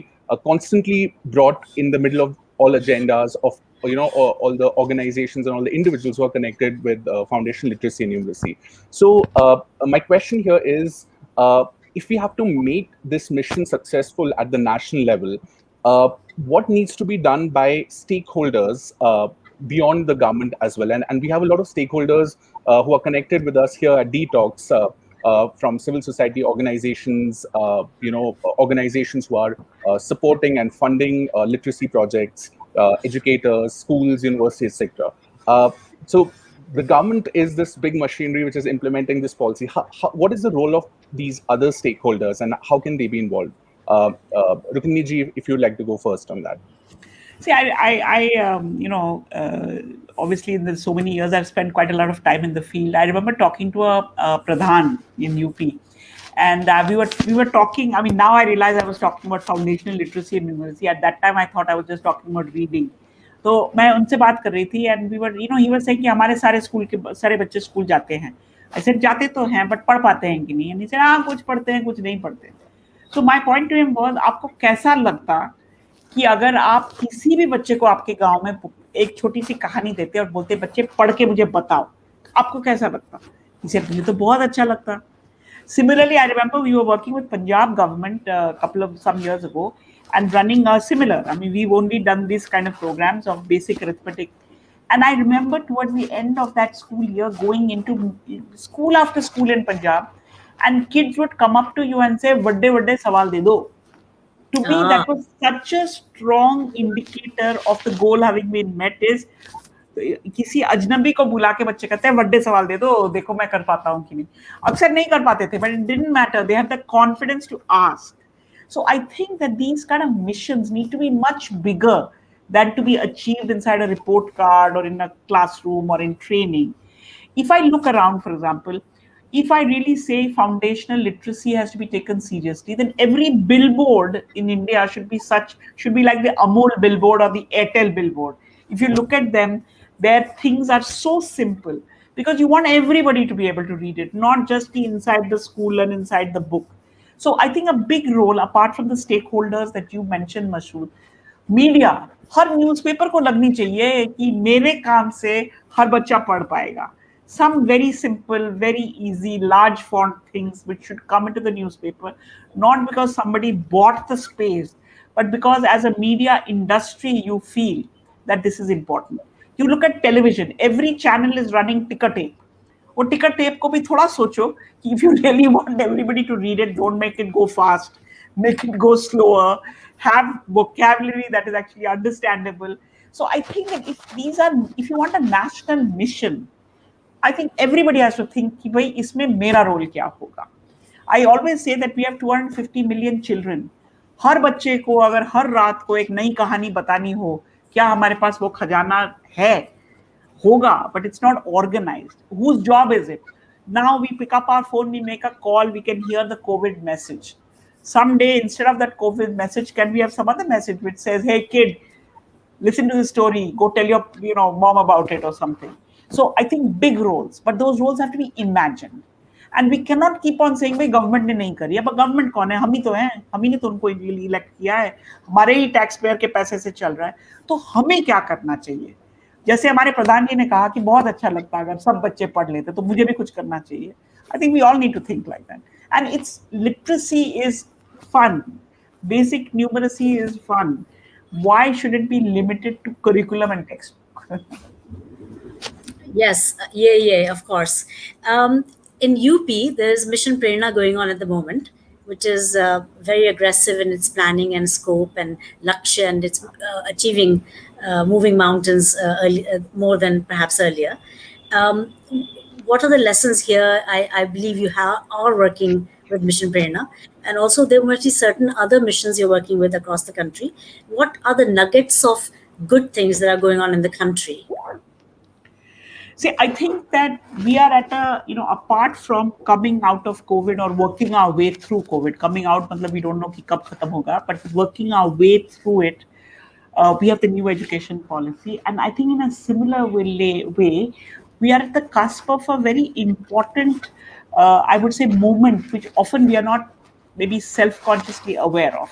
constantly brought in the middle of all agendas of all the organizations and all the individuals who are connected with foundational literacy and numeracy. So my question here is, if we have to make this mission successful at the national level, what needs to be done by stakeholders beyond the government as well? And we have a lot of stakeholders who are connected with us here at Detox, from civil society organizations, organizations who are supporting and funding literacy projects, educators, schools, universities, etc. So the government is this big machinery which is implementing this policy. What is the role of these other stakeholders, and how can they be involved? Rukmini ji, if you'd like to go first on that. See, obviously in so many years, I've spent quite a lot of time in the field. I remember talking to a Pradhan in UP, and we were talking. I mean, now I realize I was talking about foundational literacy and numeracy. At that time, I thought I was just talking about reading. तो मैं उनसे बात कर रही थी, and we were, he was saying कि हमारे सारे बच्चे स्कूल जाते हैं. I said जाते तो हैं, but पढ़ पाते हैं कि नहीं? And he said हाँ, कुछ पढ़ते हैं, कुछ नहीं पढ़ते. So my point to him was, आपको कैसा लगता कि अगर आप किसी भी बच्चे को आपके गांव में एक छोटी सी कहानी देते और बोलते बच्चे पढ़ के मुझे बताओ, आपको कैसा लगता? He said मुझे तो बहुत अच्छा लगता. Similarly, I remember we were working with Punjab government some years ago and running a similar. I mean, we've only done these kind of programs of basic arithmetic. And I remember towards the end of that school year, going into school after school in Punjab, and kids would come up to you and say, "Vadde sawal de do." To me, that was such a strong indicator of the goal having been met. Is किसी अजनबी को बुला के बच्चे कहते हैं वड्डे सवाल दे दो, देखो मैं कर पाता हूँ कि नहीं. अक्सर नहीं कर पाते थे, but it didn't matter. They had the confidence to ask. So I think that these kind of missions need to be much bigger than to be achieved inside a report card or in a classroom or in training. If I look around, for example, if I really say foundational literacy has to be taken seriously, then every billboard in India should be like the Amul billboard or the Airtel billboard. If you look at them, where things are so simple, because you want everybody to be able to read it, not just the inside the school and inside the book. So I think a big role, apart from the stakeholders that you mentioned, Mashood, media, her newspaper को लगनी चाहिए कि मेरे काम से हर बच्चा पढ़ पाएगा. Some very simple, very easy, large font things which should come into the newspaper, not because somebody bought the space, but because as a media industry, you feel that this is important. You look at television, every channel is running ticker tape. वो ticker tape को भी थोड़ा सोचो कि if you really want everybody to read it, don't make it go fast, make it go slower, have vocabulary that is actually understandable. So I think that if you want a national mission, I think everybody has to think कि भाई इसमें मेरा role क्या होगा. I always say that we have 250 million children. हर बच्चे को अगर हर रात को एक नई कहानी बतानी हो, क्या हमारे पास वो खजाना है? Hoga, but it's not organized. Whose job is it? Now we pick up our phone, we make a call, we can hear the COVID message. Someday, instead of that COVID message, can we have some other message which says, "Hey kid, listen to the story, go tell your mom about it," or something. So I think big roles, but those roles have to be imagined. And we cannot keep on saying भाई government ने नहीं करी. अब government कौन है? हम ही तो हैं. हम ही ने तो उनको इलेक्ट किया है. हमारे ही टैक्स पेयर के पैसे से चल रहा है. तो हमें क्या करना चाहिए? जैसे हमारे प्रधान जी ने कहा कि बहुत अच्छा लगता अगर सब बच्चे पढ़ लेते, तो मुझे भी कुछ करना चाहिए. I think we all need to think like that. And it's literacy is fun. Basic numeracy is fun. Why should it be limited to curriculum and textbook? Yes, yeah, of course. In UP, there's Mission Prerna going on at the moment, which is very aggressive in its planning and scope and Lakshya, and it's achieving moving mountains more than perhaps earlier. Um, what are the lessons here? I believe you are working with Mission Prerna, and also there must be certain other missions you're working with across the country. What are the nuggets of good things that are going on in the country? See, I think that we are at apart from coming out of COVID or working our way through COVID, coming out, matlab we don't know ki kab khatam hoga, but working our way through it, we have the new education policy. And I think in a similar way we are at the cusp of a very important, I would say, movement, which often we are not maybe self-consciously aware of.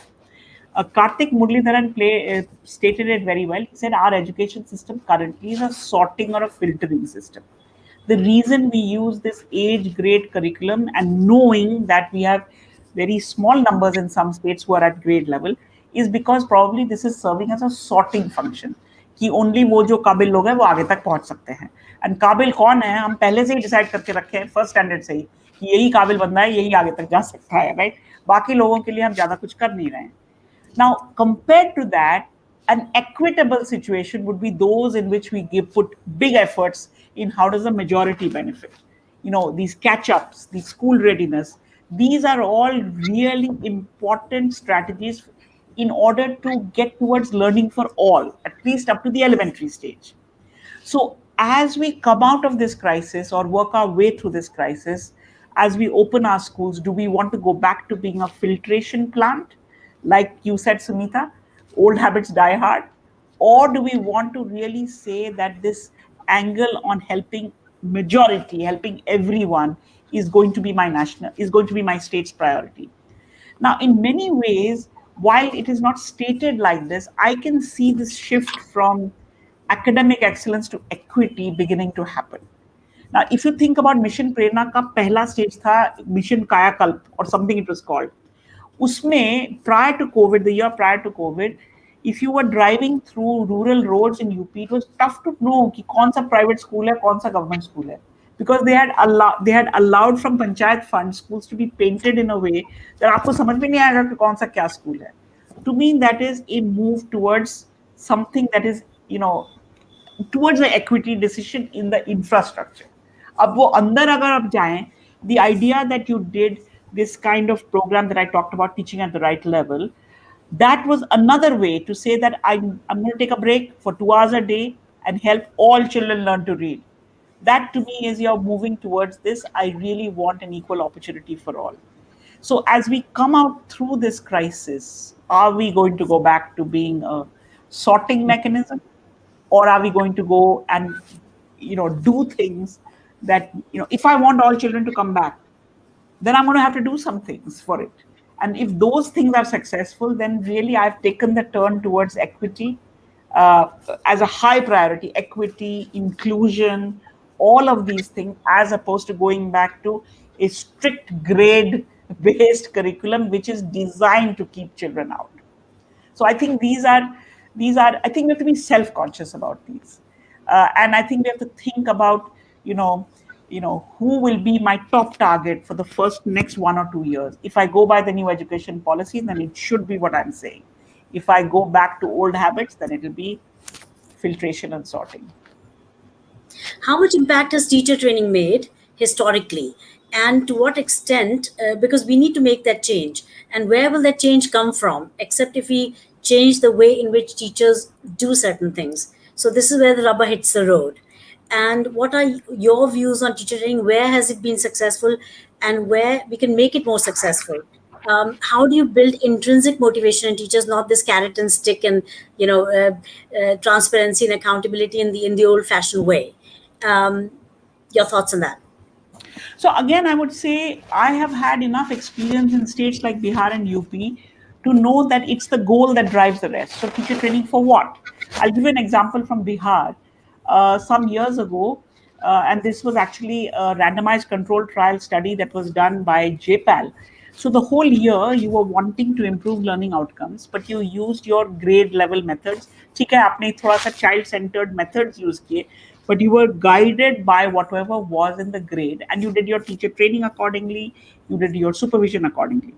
Karthik Muralidharan stated it very well. He said our education system currently is a sorting or a filtering system. The reason we use this age grade curriculum, and knowing that we have very small numbers in some states who are at grade level, is because probably this is serving as a sorting function. कि only वो जो काबिल लोग हैं वो आगे तक पहुंच सकते हैं. एंड काबिल कौन है हम पहले से ही डिसाइड करके रखे हैं फर्स्ट स्टैंडर्ड से ही कि यही काबिल बंदा है, यही आगे तक जा सकता है, राइट. बाकी लोगों के लिए हम ज्यादा कुछ कर नहीं रहे हैं. Now, compared to that, an equitable situation would be those in which we put big efforts in how does the majority benefit. These catch-ups, these school readiness, these are all really important strategies in order to get towards learning for all, at least up to the elementary stage. So as we come out of this crisis or work our way through this crisis, as we open our schools, do we want to go back to being a filtration plant? Like you said, Sumita, old habits die hard. Or do we want to really say that this angle on helping majority, helping everyone is going to be my state's priority? Now, in many ways, while it is not stated like this, I can see this shift from academic excellence to equity beginning to happen. Now, if you think about Mission Prerna का पहला stage था Mission Kayakalp or something it was called. Usme, prior to COVID, the year prior to COVID, if you were driving through rural roads in UP, it was tough to know कि कौन सा private school है, कौन सा government school है, because they had allowed from panchayat fund schools to be painted in a way that आपको समझ में नहीं आएगा कि कौन सा क्या school है. To me, that is a move towards something that is, towards the equity decision in the infrastructure. अब वो अंदर अगर आप जाएं, the idea that you did this kind of program that I talked about, teaching at the right level, that was another way to say that I'm going to take a break for 2 hours a day and help all children learn to read. That to me is you're moving towards this. I really want an equal opportunity for all. So as we come out through this crisis, are we going to go back to being a sorting mechanism? or are we going to go and do things that, if I want all children to come back, then I'm going to have to do some things for it. And if those things are successful, then really I've taken the turn towards equity uh, as a high priority, equity, inclusion, all of these things, as opposed to going back to a strict grade based curriculum, which is designed to keep children out. So I think these are I think we have to be self-conscious about these, and I think we have to think about you know who will be my top target for the first next 1 or 2 years. If I go by the new education policy, then it should be what I'm saying. If I go back to old habits, then it will be filtration and sorting. How much impact has teacher training made historically? And to what extent, because we need to make that change. And where will that change come from, except if we change the way in which teachers do certain things? So, this is where the rubber hits the road. And what are your views on teacher training? Where has it been successful, and where we can make it more successful? How do you build intrinsic motivation in teachers, not this carrot and stick and transparency and accountability in the old fashioned way? um, your thoughts on that? So again, I would say I have had enough experience in states like Bihar and UP to know that it's the goal that drives the rest. So teacher training for what? I'll give you an example from Bihar. Some years ago, and this was actually a randomized controlled trial study that was done by JPAL. So the whole year you were wanting to improve learning outcomes, but you used your grade level methods. ठीक है, आपने थोड़ा सा child centered methods use किए, but you were guided by whatever was in the grade, and you did your teacher training accordingly, you did your supervision accordingly.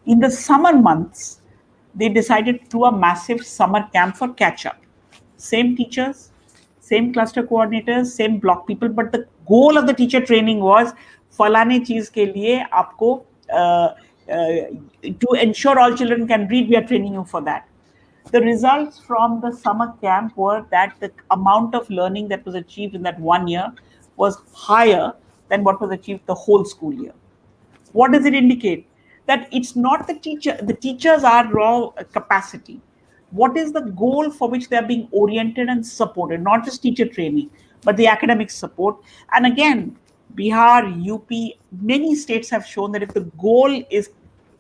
In the summer months, they decided to do a massive summer camp for catch up. Same teachers, same cluster coordinators, same block people, but the goal of the teacher training was फलाने चीज के लिए आपको to ensure all children can read, we are training you for that. The results from the summer camp were that the amount of learning that was achieved in that 1 year was higher than what was achieved the whole school year. What does it indicate? That it's not the teachers are raw capacity. What is the goal for which they are being oriented and supported? Not just teacher training, but the academic support. And again, Bihar, UP, many states have shown that if the goal is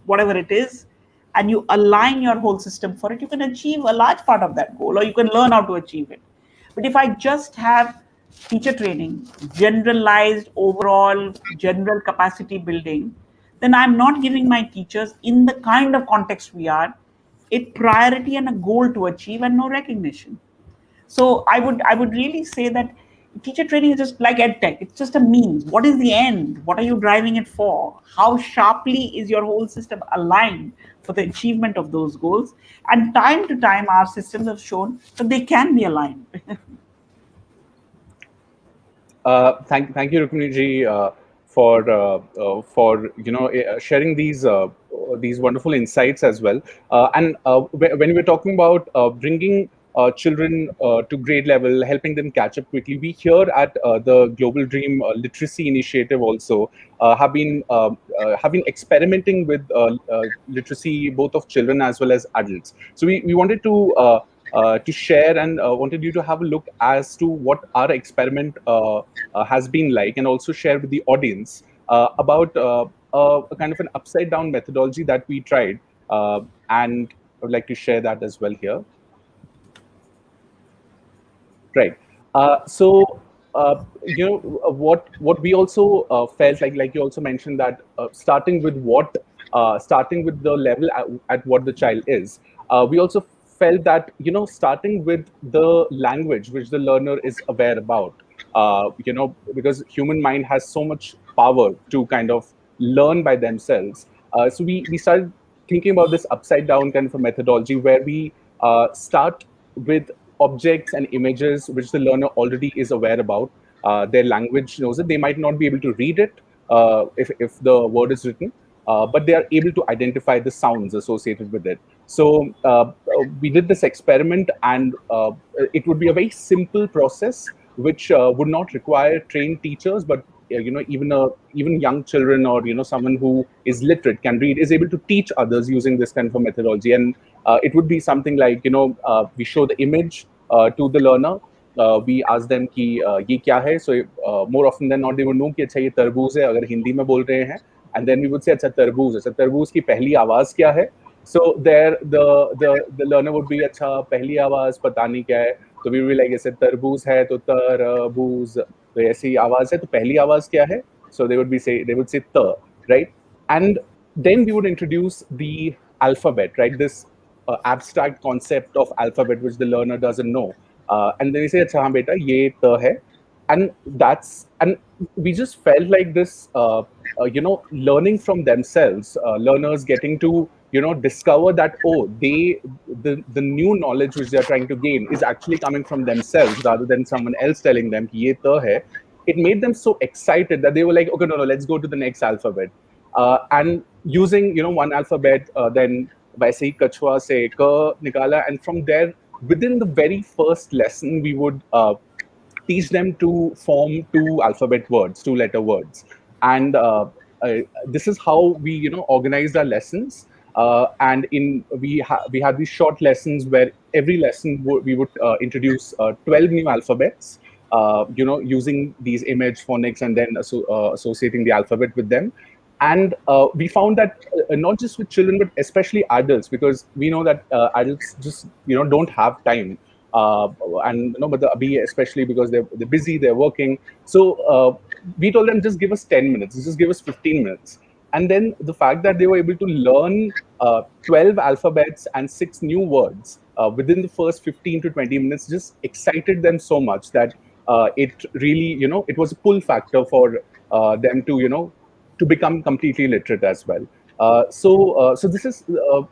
whatever it is, and you align your whole system for it, you can achieve a large part of that goal, or you can learn how to achieve it. But if I just have teacher training, generalized overall general capacity building, then I'm not giving my teachers, in the kind of context we are, a priority and a goal to achieve and no recognition. So I would really say that teacher training is just like ed tech. It's just a means. What is the end? What are you driving it for? How sharply is your whole system aligned for the achievement of those goals? And time to time, our systems have shown that they can be aligned. Thank you, Rukmini, for sharing these wonderful insights as well. And when we're talking about bringing children to grade level, helping them catch up quickly, we here at the Global Dream Literacy Initiative also have been experimenting with literacy, both of children as well as adults. So we wanted to share and wanted you to have a look as to what our experiment has been like, and also share with the audience about a kind of an upside down methodology that we tried. And I would like to share that as well here. Right. So, what we also felt like you also mentioned that starting with the level at what the child is, we also felt that starting with the language which the learner is aware about, because human mind has so much power to kind of learn by themselves. So we started thinking about this upside down kind of a methodology where we start with objects and images which the learner already is aware about. Their language knows it. They might not be able to read it if the word is written, but they are able to identify the sounds associated with it. So we did this experiment, and it would be a very simple process which would not require trained teachers, but even young children, or someone who is literate, can read, is able to teach others using this kind of a methodology. And it would be something like we show the image, to the learner. We ask them कि ये क्या है. So more often than not they would know कि अच्छा ये तरबूज है अगर हिंदी में बोल रहे हैं. And then we would say अच्छा तरबूज. अच्छा तरबूज की पहली आवाज क्या है? So there the learner would be अच्छा पहली आवाज पता नहीं क्या है. तो we will be like जैसे तरबूज है तो तरबूज. तो ऐसी आवाज है तो पहली आवाज क्या है? So they would say त, right? And then we would introduce the alphabet, right? This abstract concept of alphabet which the learner doesn't know. And then we say, "Acha, haan beta, ye ta hai," and we just felt like this, learning from themselves, learners getting to discover that the new knowledge which they are trying to gain is actually coming from themselves rather than someone else telling them ki ye ta hai. It made them so excited that they were like, okay, no, let's go to the next alphabet. And using one alphabet, then वैसे ही कछुआ से क निकाला, and from there within the very first lesson we would teach them to form two alphabet words, two letter words. And uh, this is how we organized our lessons. And we had these short lessons where every lesson we would introduce 12 new alphabets, using these image phonics and then associating the alphabet with them. And we found that not just with children but especially adults, because we know that adults just don't have time, and but the abhi, especially because they're busy, they're working. So we told them, just give us 10 minutes, just give us 15 minutes. And then the fact that they were able to learn 12 alphabets and 6 new words within the first 15 to 20 minutes just excited them so much that it really, it was a pull factor for them to to become completely literate as well. So this is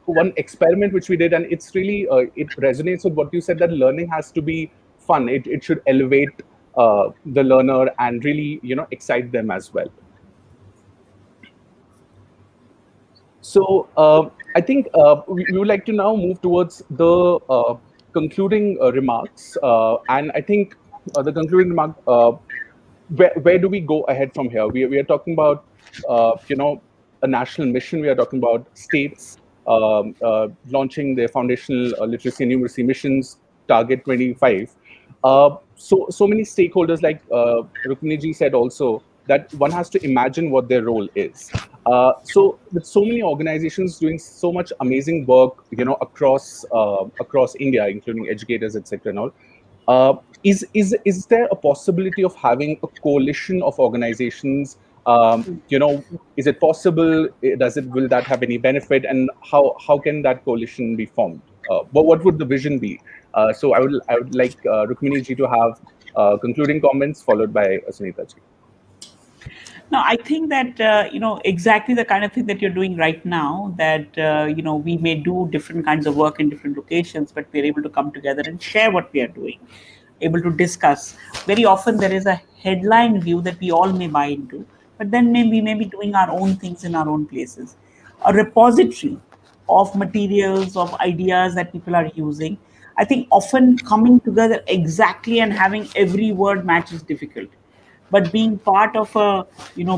one experiment which we did, and it's really it resonates with what you said, that learning has to be fun. It should elevate the learner and really excite them as well. So I think we would like to now move towards the concluding remarks, and I think the concluding remark. Where do we go ahead from here? We are talking about a national mission. We are talking about states launching their foundational literacy and numeracy missions, target 25. So many stakeholders, like Rukmini ji said also, that one has to imagine what their role is. So with so many organizations doing so much amazing work, across India, including educators, etc. and all, is there a possibility of having a coalition of organizations? Is it possible? Will that have any benefit? And how can that coalition be formed? What would the vision be? So I would like Rukmini ji to have concluding comments, followed by Sunita ji. No, I think that exactly the kind of thing that you're doing right now. That we may do different kinds of work in different locations, but we're able to come together and share what we are doing, able to discuss. Very often there is a headline view that we all may buy into, but then we may be doing our own things in our own places. A repository of materials, of ideas that people are using. I think often coming together exactly and having every word match is difficult, but being part of a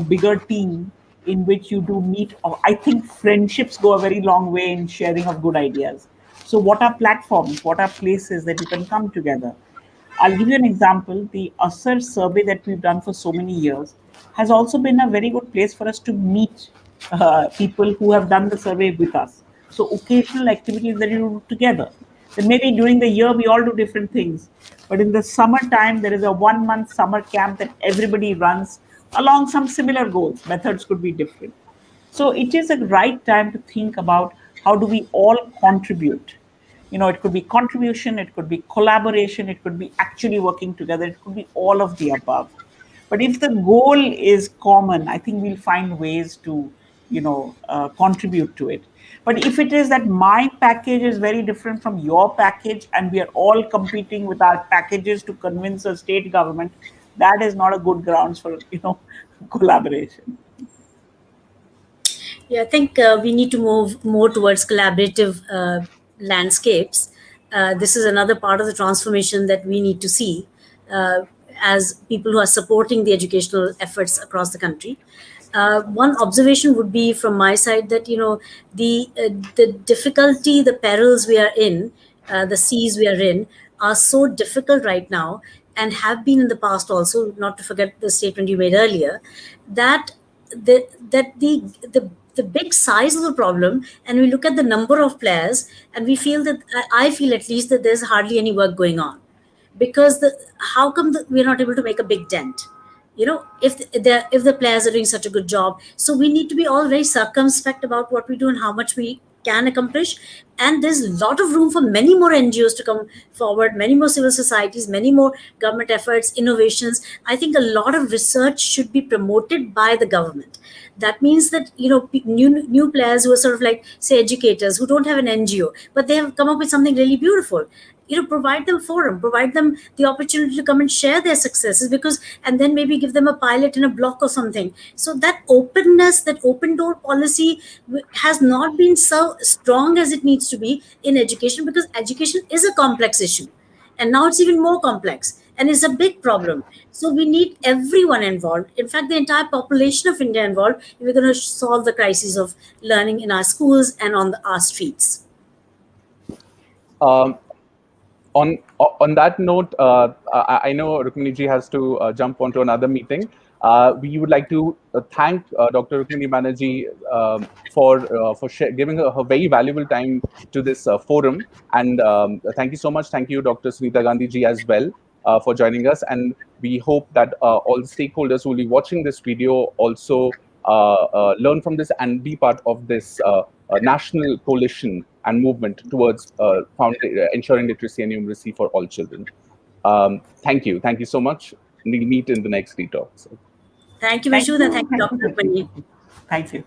bigger team in which you do meet, I think friendships go a very long way in sharing of good ideas. So what are platforms, what are places that you can come together? I'll give you an example. The Asser survey that we've done for so many years has also been a very good place for us to meet people who have done the survey with us. So occasional activities that you do together. Then maybe during the year we all do different things, but in the summertime there is a 1 month summer camp that everybody runs along some similar goals. Methods could be different. So it is a right time to think about how do we all contribute. It could be contribution, it could be collaboration, it could be actually working together, it could be all of the above. But if the goal is common, I think we'll find ways to contribute to it. But if it is that my package is very different from your package and we are all competing with our packages to convince a state government, that is not a good grounds for collaboration. Yeah, I think we need to move more towards collaborative landscapes. This is another part of the transformation that we need to see as people who are supporting the educational efforts across the country. One observation would be from my side that the difficulty, the perils we are in, the seas we are in, are so difficult right now, and have been in the past also, not to forget the statement you made earlier, that the big size of the problem, and we look at the number of players, and we feel that, I feel at least, that there's hardly any work going on, because how come we're not able to make a big dent, if the players are doing such a good job. So we need to be all very circumspect about what we do and how much we can accomplish. And there's a lot of room for many more NGOs to come forward, many more civil societies, many more government efforts, innovations. I think a lot of research should be promoted by the government. That means that, new players who are sort of like, say, educators who don't have an NGO, but they have come up with something really beautiful. Provide them forum, provide them the opportunity to come and share their successes, because, and then maybe give them a pilot in a block or something. So that openness, that open door policy has not been so strong as it needs to be in education, because education is a complex issue, and now it's even more complex, and it's a big problem. So we need everyone involved, in fact the entire population of India involved, if we're going to solve the crisis of learning in our schools and on our streets. Um, on that note, I know Rukmini ji has to jump onto another meeting. We would like to thank Dr. Rukmini Banerjee for giving her very valuable time to this forum, and thank you so much. Thank you, Dr. Sunita Gandhi ji, as well, for joining us. And we hope that all the stakeholders who will be watching this video also learn from this and be part of this national coalition and movement towards ensuring literacy and numeracy for all children. Thank you. Thank you so much. We'll meet in the next detox. Thank you, Vishu, and thank you, Dr. Rukmini. Thank you.